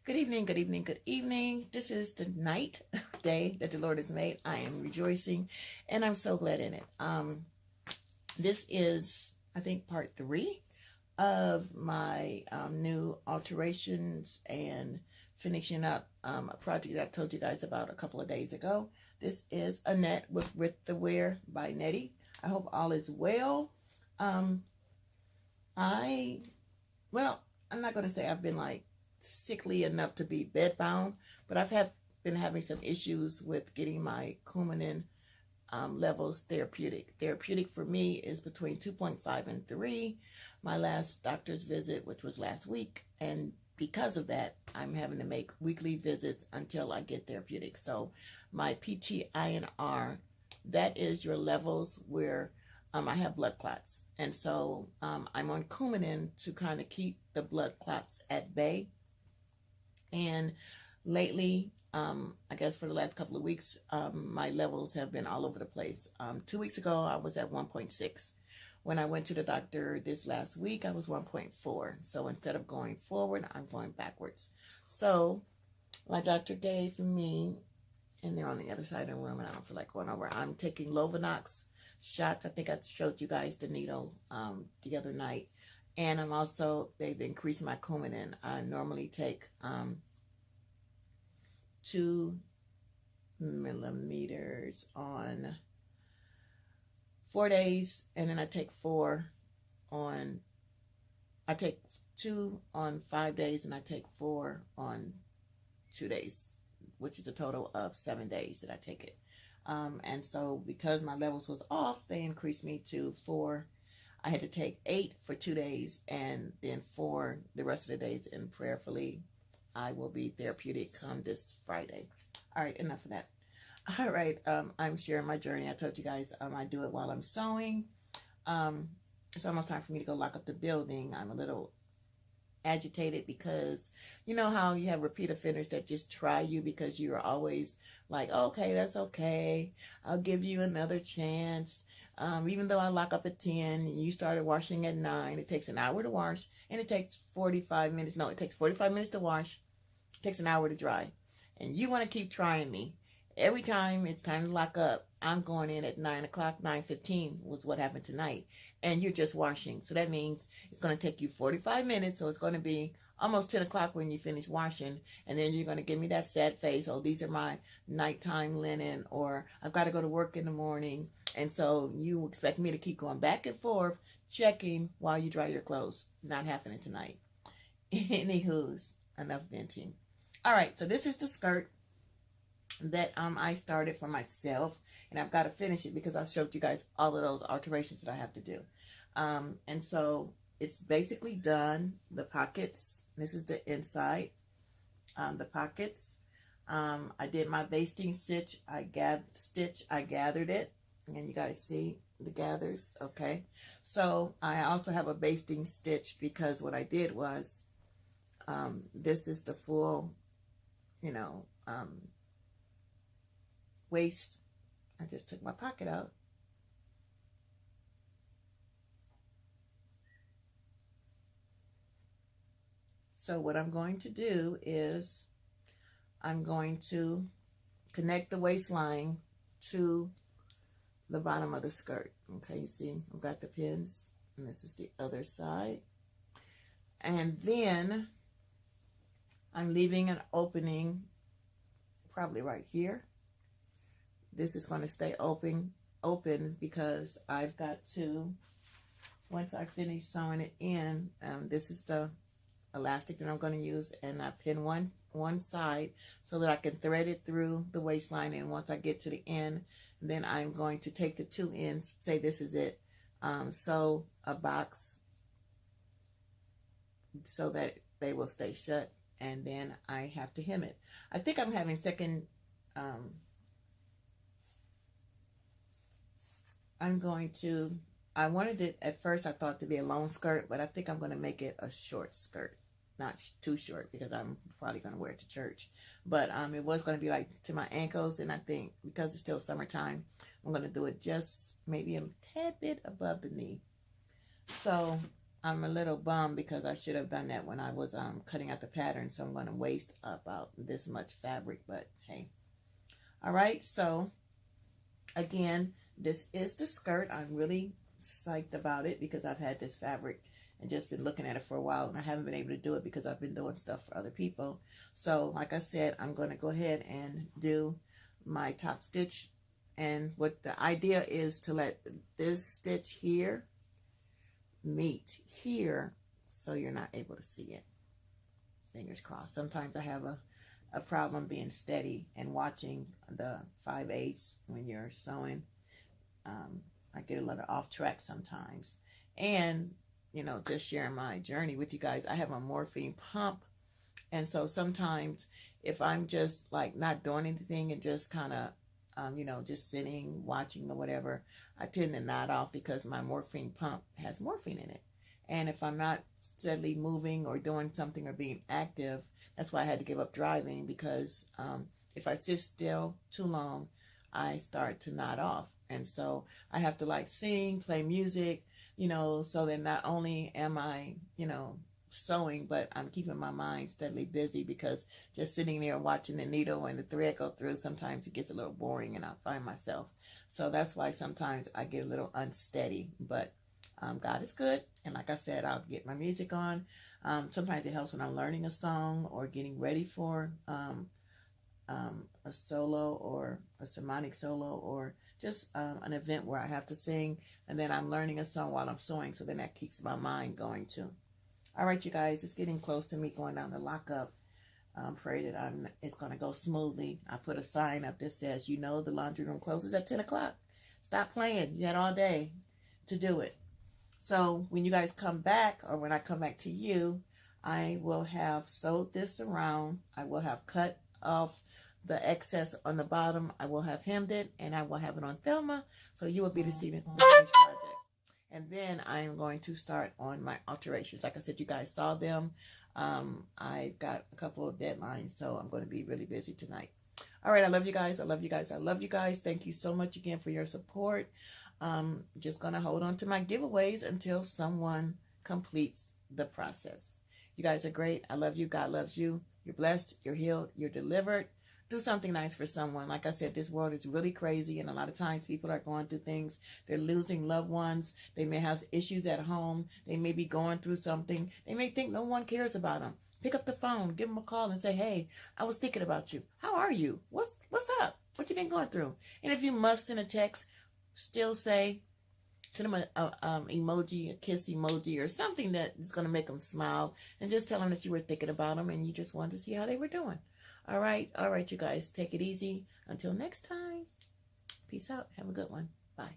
Good evening, good evening, good evening. This is the night, day that the Lord has made. I am rejoicing and I'm so glad in it. This is, I think, part 3 of my new alterations and finishing up a project that I told you guys about a couple of days ago. This is a net with the Wear by Nettie. I hope all is well. I'm not going to say I've been like sickly enough to be bedbound, but been having some issues with getting my cumin levels therapeutic. Therapeutic for me is between 2.5 and 3. My last doctor's visit, which was last week, and because of that, I'm having to make weekly visits until I get therapeutic. So my PTINR, that is your levels where I have blood clots. And so I'm on Coumadin to kind of keep the blood clots at bay. And lately, I guess for the last couple of weeks, my levels have been all over the place. 2 weeks ago, I was at 1.6. When I went to the doctor this last week, I was 1.4. So instead of going forward, I'm going backwards. So my doctor gave me, and they're on the other side of the room, and I don't feel like going over, I'm taking Lovenox shots. I think I showed you guys the needle the other night. And they've increased my Coumadin. I normally take 2 millimeters on 4 days, and then I take 2 on 5 days, and I take 4 on 2 days, which is a total of 7 days that I take it. And so because my levels was off, they increased me to 4. I had to take 8 for 2 days and then 4 the rest of the days, and prayerfully I will be therapeutic come this Friday. All right, enough of that. All right, I'm sharing my journey. I told you guys I do it while I'm sewing. It's almost time for me to go lock up the building. I'm a little agitated because you know how you have repeat offenders that just try you because you're always like, okay, that's okay, I'll give you another chance. Even though I lock up at 10 and you started washing at 9, it takes an hour to wash and it takes 45 minutes. No, it takes 45 minutes to wash. It takes an hour to dry. And you want to keep trying me. Every time it's time to lock up, I'm going in at 9 o'clock, 9:15 was what happened tonight. And you're just washing. So that means it's going to take you 45 minutes. So it's going to be almost 10 o'clock when you finish washing. And then you're going to give me that sad face. Oh, these are my nighttime linen, or I've got to go to work in the morning. And so you expect me to keep going back and forth, checking while you dry your clothes. Not happening tonight. Anywho's, enough venting. All right, so this is the skirt that I started for myself, and I've got to finish it because I showed you guys all of those alterations that I have to do. And so it's basically done. The pockets, this is the inside, the pockets. I did my basting stitch. I gathered it, and you guys see the gathers. Okay, so I also have a basting stitch because what I did was this is the full, waist. I just took my pocket out. So what I'm going to do is I'm going to connect the waistline to the bottom of the skirt. Okay, you see I've got the pins, and this is the other side. And then I'm leaving an opening probably right here. This is going to stay open because I've got to, once I finish sewing it in, this is the elastic that I'm going to use, and I pin one side so that I can thread it through the waistline, and once I get to the end, then I'm going to take the 2 ends, say this is it, sew a box so that they will stay shut, and then I have to hem it. I think I'm having second, I wanted it at first, I thought to be a long skirt, but I think I'm going to make it a short skirt. Not too short because I'm probably going to wear it to church. But it was going to be like to my ankles, and I think because it's still summertime, I'm going to do it just maybe a tad bit above the knee. So I'm a little bummed because I should have done that when I was cutting out the pattern. So I'm going to waste about this much fabric, but hey. All right, so again, this is the skirt. I'm really psyched about it because I've had this fabric and just been looking at it for a while, and I haven't been able to do it because I've been doing stuff for other people. So like I said, I'm going to go ahead and do my top stitch, and what the idea is to let this stitch here meet here so you're not able to see it. Fingers crossed. Sometimes I have a problem being steady and watching the 5/8 when you're sewing. I get a little off track sometimes. And, you know, just sharing my journey with you guys, I have a morphine pump. And so sometimes if I'm just like not doing anything and just kind of, you know, just sitting, watching or whatever, I tend to nod off because my morphine pump has morphine in it. And if I'm not steadily moving or doing something or being active, that's why I had to give up driving, because if I sit still too long, I start to nod off. And so I have to like sing, play music, you know, so that not only am I, you know, sewing, but I'm keeping my mind steadily busy, because just sitting there watching the needle and the thread go through, sometimes it gets a little boring and I find myself. So that's why sometimes I get a little unsteady, but God is good. And like I said, I'll get my music on. Sometimes it helps when I'm learning a song or getting ready for a solo or a sermonic solo, or just an event where I have to sing, and then I'm learning a song while I'm sewing, so then that keeps my mind going too. All right, you guys, it's getting close to me going down the lockup. Pray that it's going to go smoothly. I put a sign up that says, you know, the laundry room closes at 10 o'clock. Stop playing. You had all day to do it. So when you guys come back, or when I come back to you, I will have sewed this around. I will have cut off the excess on the bottom. I will have hemmed it, and I will have it on Thelma, so you will be receiving the finished project. And then I am going to start on my alterations. Like I said, you guys saw them. I got a couple of deadlines, so I'm going to be really busy tonight. All right, I love you guys. I love you guys. I love you guys. Thank you so much again for your support. Just going to hold on to my giveaways until someone completes the process. You guys are great. I love you. God loves you. You're blessed. You're healed. You're delivered. Do something nice for someone. Like I said, this world is really crazy, and a lot of times people are going through things. They're losing loved ones. They may have issues at home. They may be going through something. They may think no one cares about them. Pick up the phone, give them a call, and say, hey, I was thinking about you. How are you? What's up? What you been going through? And if you must send a text, still send them an emoji, a kiss emoji, or something that is going to make them smile, and just tell them that you were thinking about them and you just wanted to see how they were doing. All right, you guys, take it easy. Until next time, peace out. Have a good one. Bye.